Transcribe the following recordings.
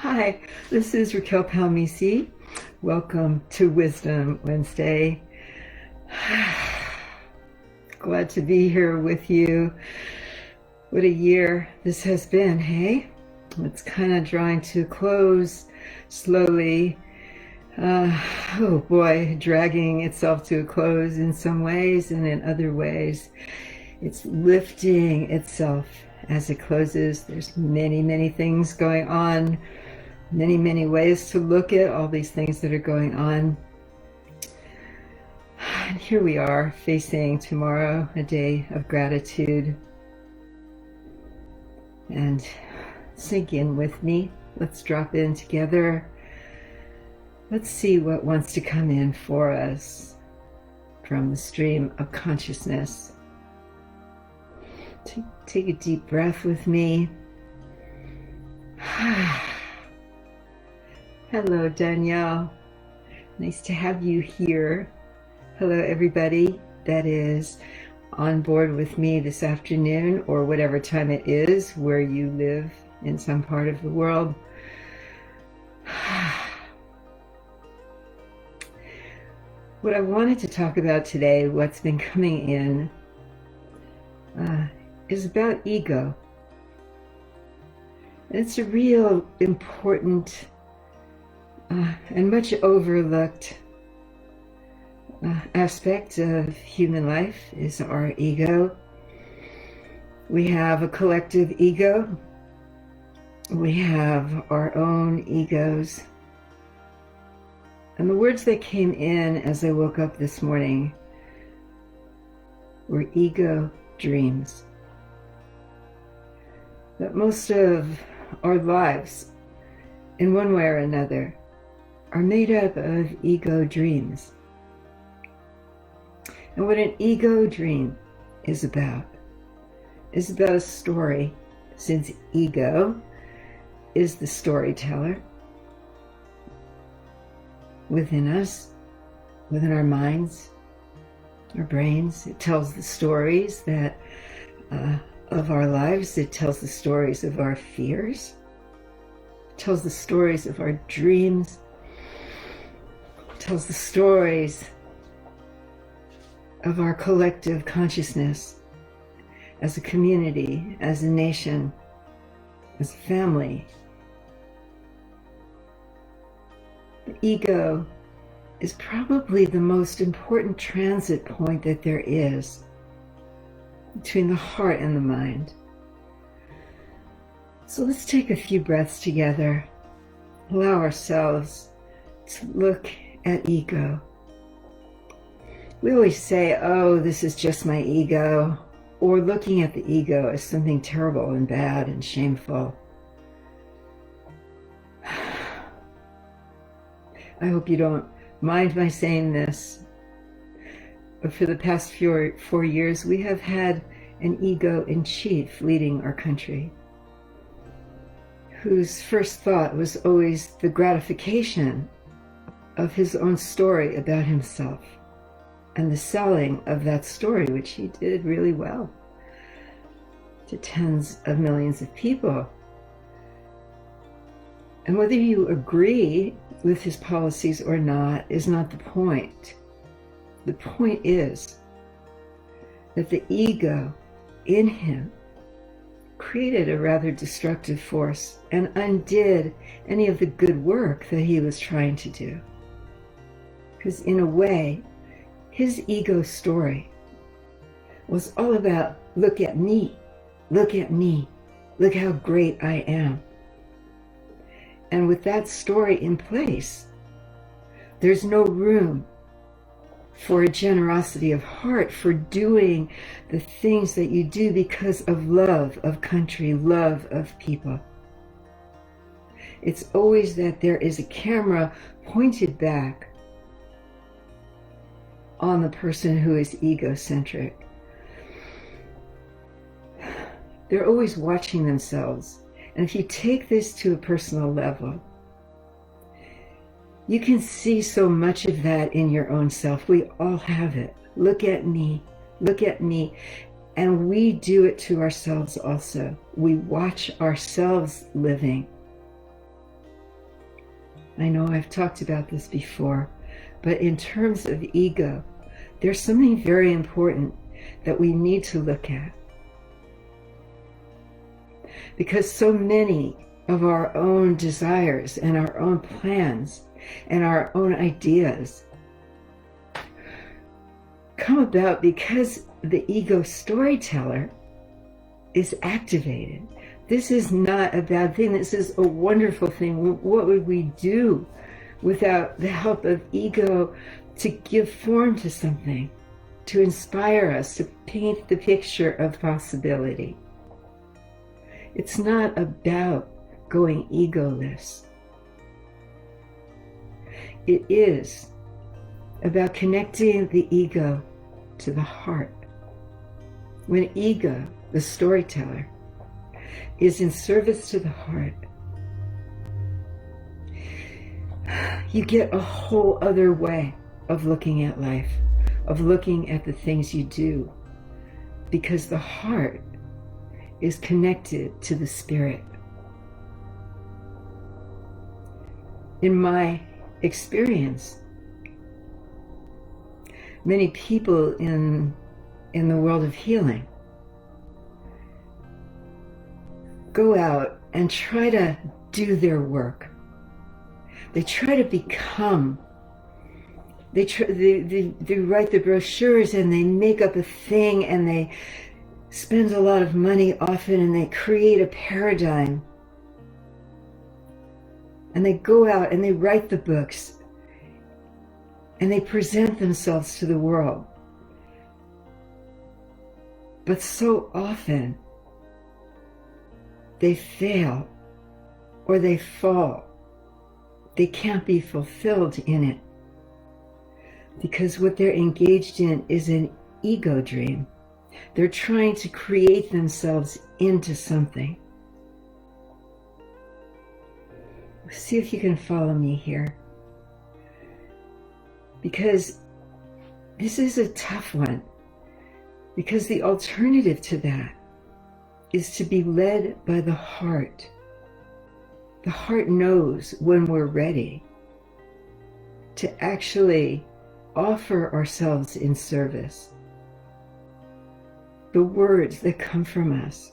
Hi, this is Racquel Palmese. Welcome to Wisdom Wednesday. Glad to be here with you. What a year this has been, hey? It's kind of drawing to a close slowly. Oh boy, dragging itself to a close in some ways, and in other ways, it's lifting itself as it closes. There's many things going on, many ways to look at all these things that are going on. And here we are facing tomorrow, a day of gratitude. And sink in with me. Let's drop in together. Let's see what wants to come in for us from the stream of consciousness. Take a deep breath with me. Hello, Danielle. Nice to have you here. Hello, everybody that is on board with me this afternoon, or whatever time it is where you live in some part of the world. What I wanted to talk about today, what's been coming in, is about ego. And it's a real important and much overlooked aspect of human life is our ego. We have a collective ego. We have our own egos. And the words that came in as I woke up this morning were ego dreams. That most of our lives, in one way or another, are made up of ego dreams. And what an ego dream is about a story, since ego is the storyteller within us, within our minds, our brains. It tells the stories that of our lives. It tells the stories of our fears. It tells the stories of our dreams. It tells the stories of our collective consciousness as a community, as a nation, as a family. The ego is probably the most important transit point that there is between the heart and the mind. So let's take a few breaths together. Allow ourselves to look at ego. We always say, oh, this is just my ego, or looking at the ego as something terrible and bad and shameful. I hope you don't mind my saying this, but for the past 4 years, we have had an ego in chief leading our country, whose first thought was always the gratification of his own story about himself and the selling of that story, which he did really well, to tens of millions of people. And whether you agree with his policies or not is not the point. The point is that the ego in him created a rather destructive force and undid any of the good work that he was trying to do. Because in a way, his ego story was all about, look at me, look how great I am. And with that story in place, there's no room for a generosity of heart, for doing the things that you do because of love of country, love of people. It's always that there is a camera pointed back on the person who is egocentric. They're always watching themselves. And if you take this to a personal level, you can see so much of that in your own self. We all have it. Look at me. And we do it to ourselves also. We watch ourselves living I know I've talked about this before, but in terms of ego, there's something very important that we need to look at. Because so many of our own desires and our own plans and our own ideas come about because the ego storyteller is activated. This is not a bad thing. This is a wonderful thing. What would we do without the help of ego to give form to something, to inspire us, to paint the picture of possibility? It's not about going egoless. It is about connecting the ego to the heart. When ego, the storyteller, is in service to the heart, you get a whole other way of looking at life, of looking at the things you do, because the heart is connected to the spirit. In my experience, many people in the world of healing go out and try to do their work. They try to become, they write the brochures and they make up a thing and they spend a lot of money often and they create a paradigm. And they go out and they write the books and they present themselves to the world. But so often they fail or they fall. They can't be fulfilled in it because what they're engaged in is an ego dream. They're trying to create themselves into something. See if you can follow me here. Because this is a tough one. Because the alternative to that is to be led by the heart. The heart knows when we're ready to actually offer ourselves in service. The words that come from us,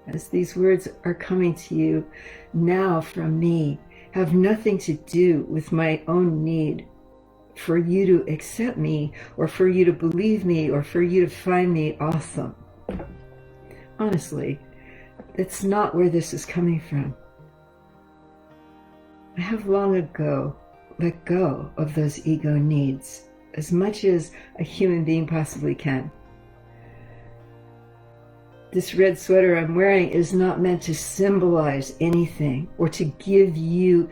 as these words are coming to you now from me, have nothing to do with my own need for you to accept me or for you to believe me or for you to find me awesome. Honestly, that's not where this is coming from. I have long ago let go of those ego needs as much as a human being possibly can. This red sweater I'm wearing is not meant to symbolize anything or to give you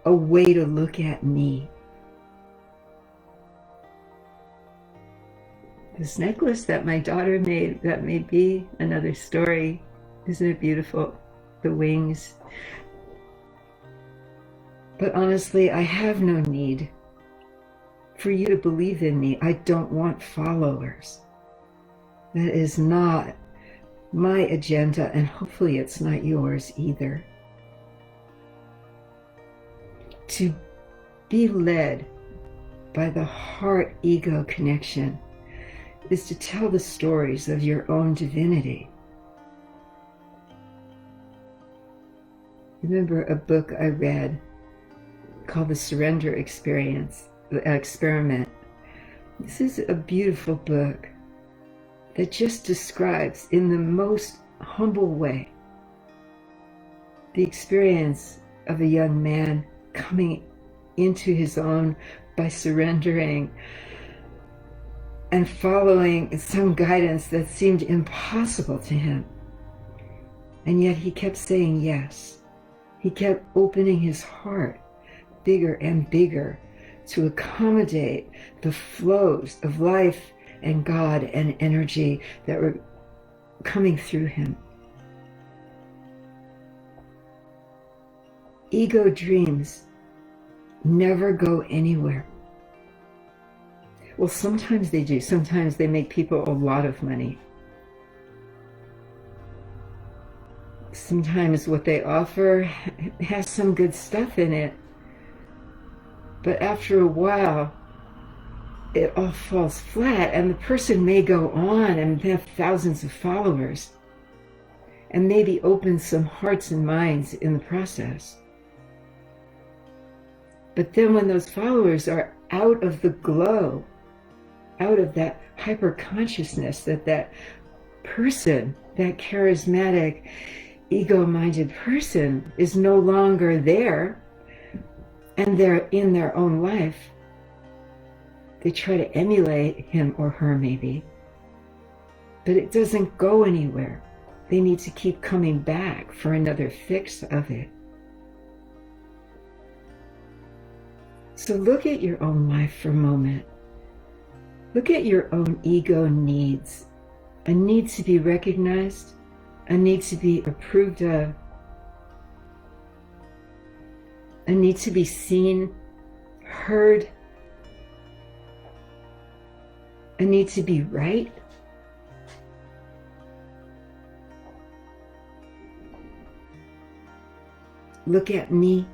a way to look at me. This necklace that my daughter made, that may be another story. Isn't it beautiful? The wings. But honestly, I have no need for you to believe in me. I don't want followers. That is not my agenda, and hopefully it's not yours either. To be led by the heart-ego connection is to tell the stories of your own divinity. Remember a book I read called The Surrender Experiment. This is a beautiful book that just describes in the most humble way the experience of a young man coming into his own by surrendering and following some guidance that seemed impossible to him. And yet he kept saying yes. He kept opening his heart bigger and bigger to accommodate the flows of life and God and energy that were coming through him. Ego dreams never go anywhere. Well, sometimes they do. Sometimes they make people a lot of money. Sometimes what they offer has some good stuff in it, But after a while, it all falls flat, and the person may go on and have thousands of followers, and maybe open some hearts and minds in the process. But then when those followers are out of the glow, out of that hyper consciousness, that person, that charismatic, ego-minded person is no longer there, and they're in their own life, they try to emulate him or her maybe, but it doesn't go anywhere. They need to keep coming back for another fix of it. So look at your own life for a moment. Look at your own ego needs. A need to be recognized, a need to be approved of, a need to be seen, heard, a need to be right. Look at me.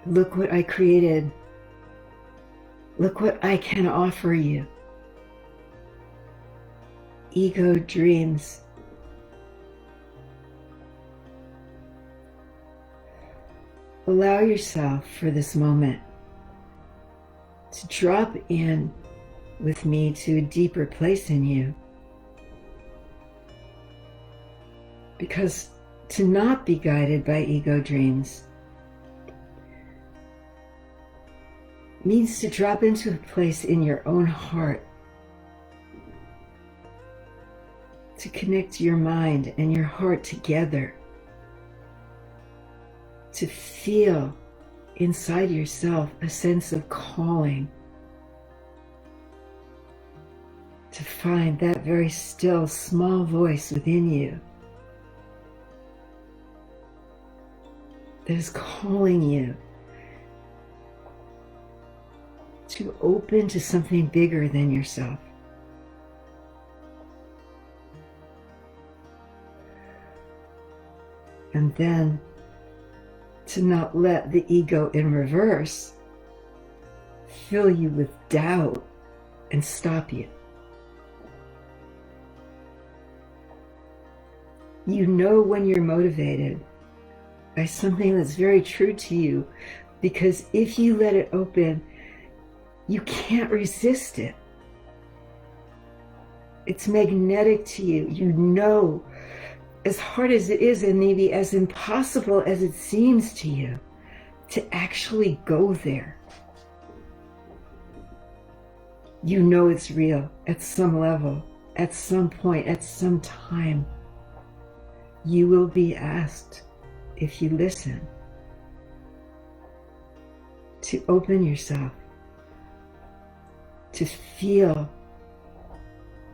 Look what I created. Look what I can offer you. Ego dreams. Allow yourself for this moment to drop in with me to a deeper place in you. Because to not be guided by ego dreams means to drop into a place in your own heart, to connect your mind and your heart together, to feel inside yourself a sense of calling, to find that very still, small voice within you that is calling you to open to something bigger than yourself. And then to not let the ego in reverse fill you with doubt and stop you. You know when you're motivated by something that's very true to you, because if you let it open, you can't resist it. It's magnetic to you. You know, as hard as it is, and maybe as impossible as it seems to you, to actually go there. You know it's real at some level, at some point, at some time. You will be asked, if you listen, to open yourself, to feel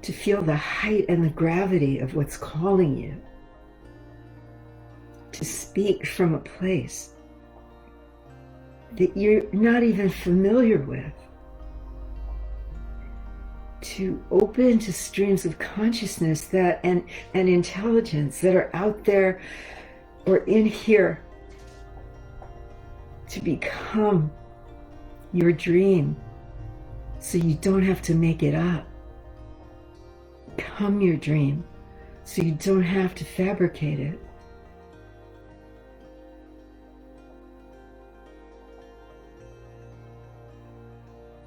the height and the gravity of what's calling you, to speak from a place that you're not even familiar with, to open to streams of consciousness that and intelligence that are out there or in here, to become your dream so you don't have to make it up. Become your dream so you don't have to fabricate it.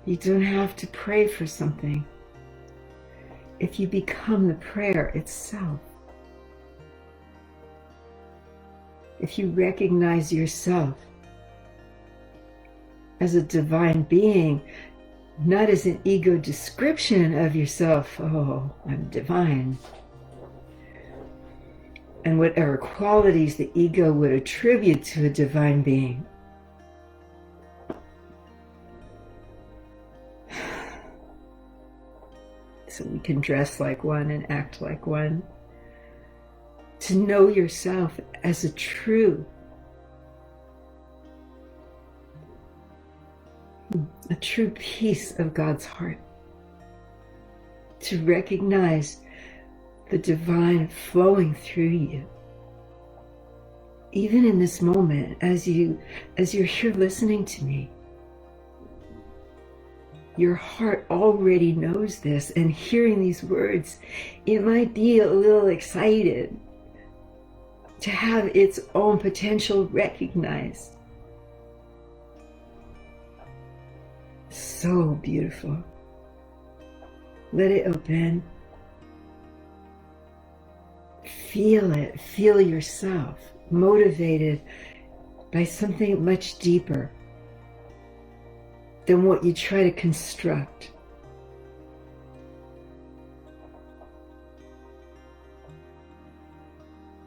You don't have to pray for something if you become the prayer itself. If you recognize yourself as a divine being, not as an ego description of yourself, oh, I'm divine, and whatever qualities the ego would attribute to a divine being. So we can dress like one and act like one. To know yourself as a true piece of God's heart. To recognize the divine flowing through you. Even in this moment, as you're here listening to me, Your heart already knows this, and hearing these words, it might be a little excited to have its own potential recognized. So beautiful. Let it open. Feel it. Feel yourself motivated by something much deeper than what you try to construct.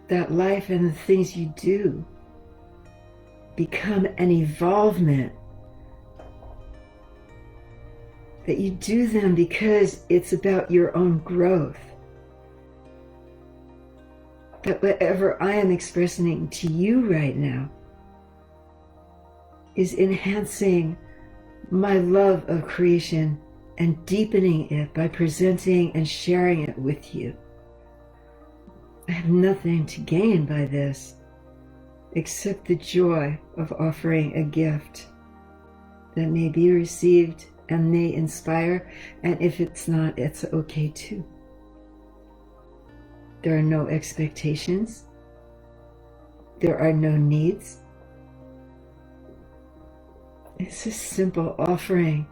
That life and the things you do become an evolvement. That you do them because it's about your own growth. That whatever I am expressing to you right now is enhancing my love of creation and deepening it by presenting and sharing it with you. I have nothing to gain by this except the joy of offering a gift that may be received and may inspire, and if it's not, it's okay too. There are no expectations. There are no needs. It's a simple offering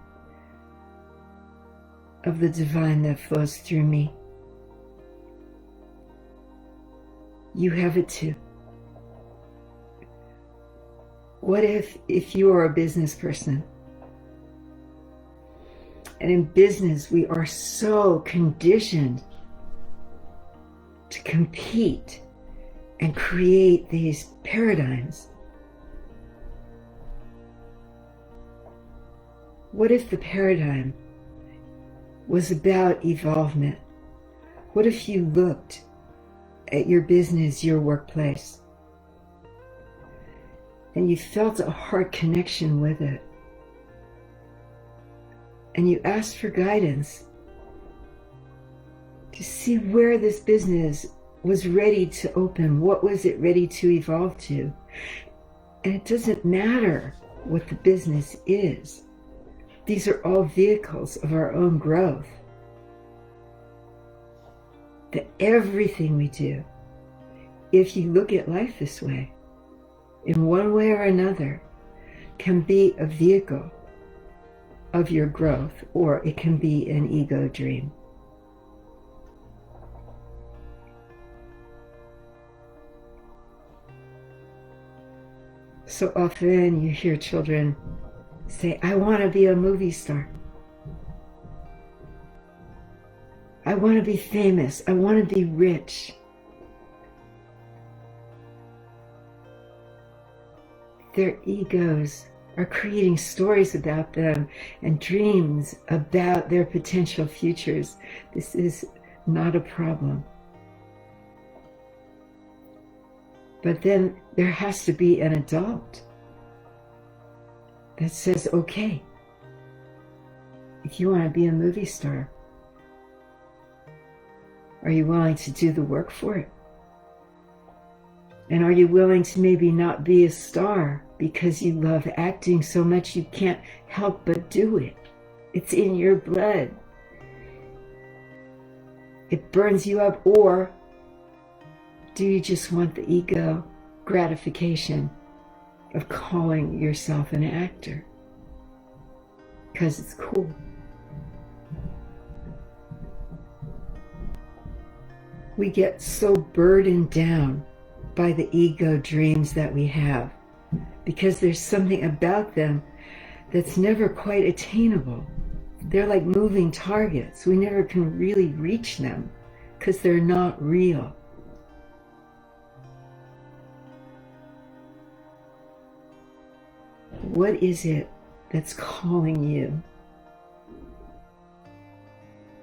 of the divine that flows through me. You have it too. What if you are a business person? And in business, we are so conditioned to compete and create these paradigms. What if the paradigm was about evolvement? What if you looked at your business, your workplace, and you felt a heart connection with it, and you asked for guidance to see where this business was ready to open, what was it ready to evolve to? And it doesn't matter what the business is. These are all vehicles of our own growth. That everything we do, if you look at life this way, in one way or another, can be a vehicle of your growth, or it can be an ego dream. So often you hear children say, I want to be a movie star. I want to be famous. I want to be rich. Their egos are creating stories about them and dreams about their potential futures. This is not a problem. But then there has to be an adult that says, okay, if you want to be a movie star, are you willing to do the work for it? And are you willing to maybe not be a star because you love acting so much you can't help but do it? It's in your blood. It burns you up. Or do you just want the ego gratification of calling yourself an actor because it's cool? We get so burdened down by the ego dreams that we have because there's something about them that's never quite attainable. They're like moving targets. We never can really reach them because they're not real. What is it that's calling you?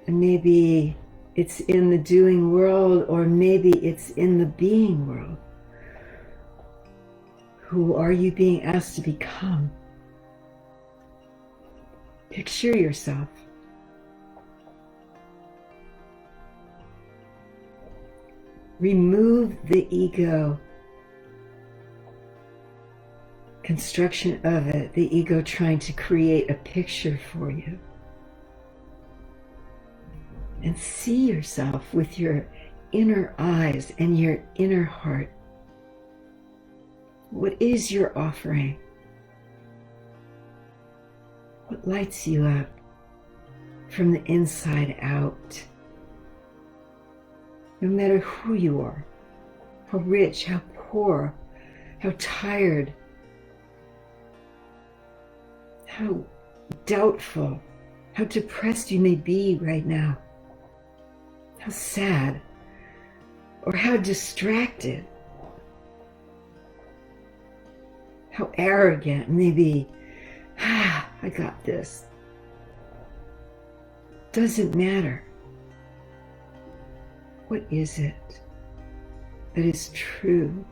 And maybe it's in the doing world, or maybe it's in the being world. Who are you being asked to become? Picture yourself. Remove the ego construction of it, the ego trying to create a picture for you. and see yourself with your inner eyes and your inner heart. What is your offering? What lights you up from the inside out? No matter who you are, how rich, how poor, how tired, how doubtful, how depressed you may be right now, how sad, or how distracted, how arrogant, maybe, I got this. Doesn't matter. What is it that is true?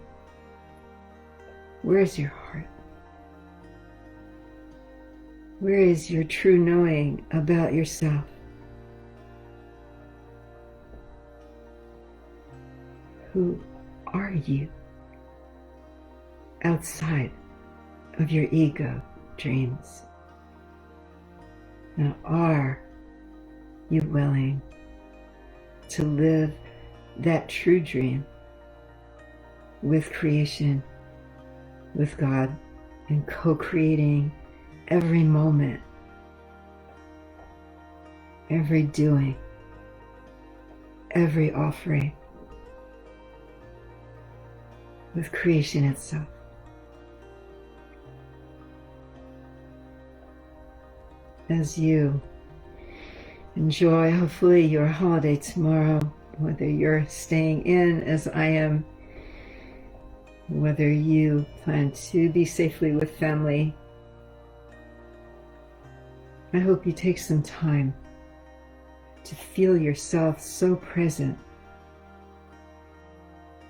Where is your heart? Where is your true knowing about yourself? Who are you outside of your ego dreams? Now, are you willing to live that true dream with creation, with God, and co-creating every moment, every doing, every offering with creation itself? As you enjoy, hopefully, your holiday tomorrow, whether you're staying in as I am, whether you plan to be safely with family, I hope you take some time to feel yourself so present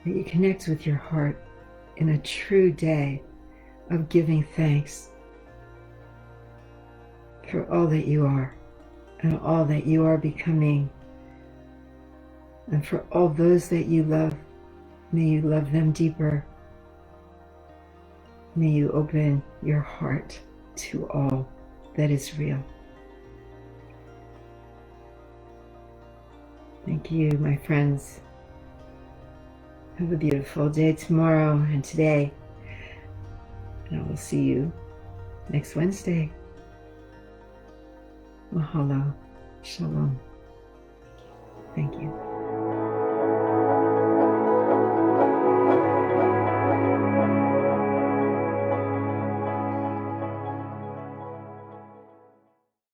that you connect with your heart in a true day of giving thanks for all that you are and all that you are becoming, and for all those that you love. May you love them deeper. May you open your heart to all that is real. Thank you, my friends. Have a beautiful day tomorrow and today. And I will see you next Wednesday. Mahalo. Shalom. Thank you.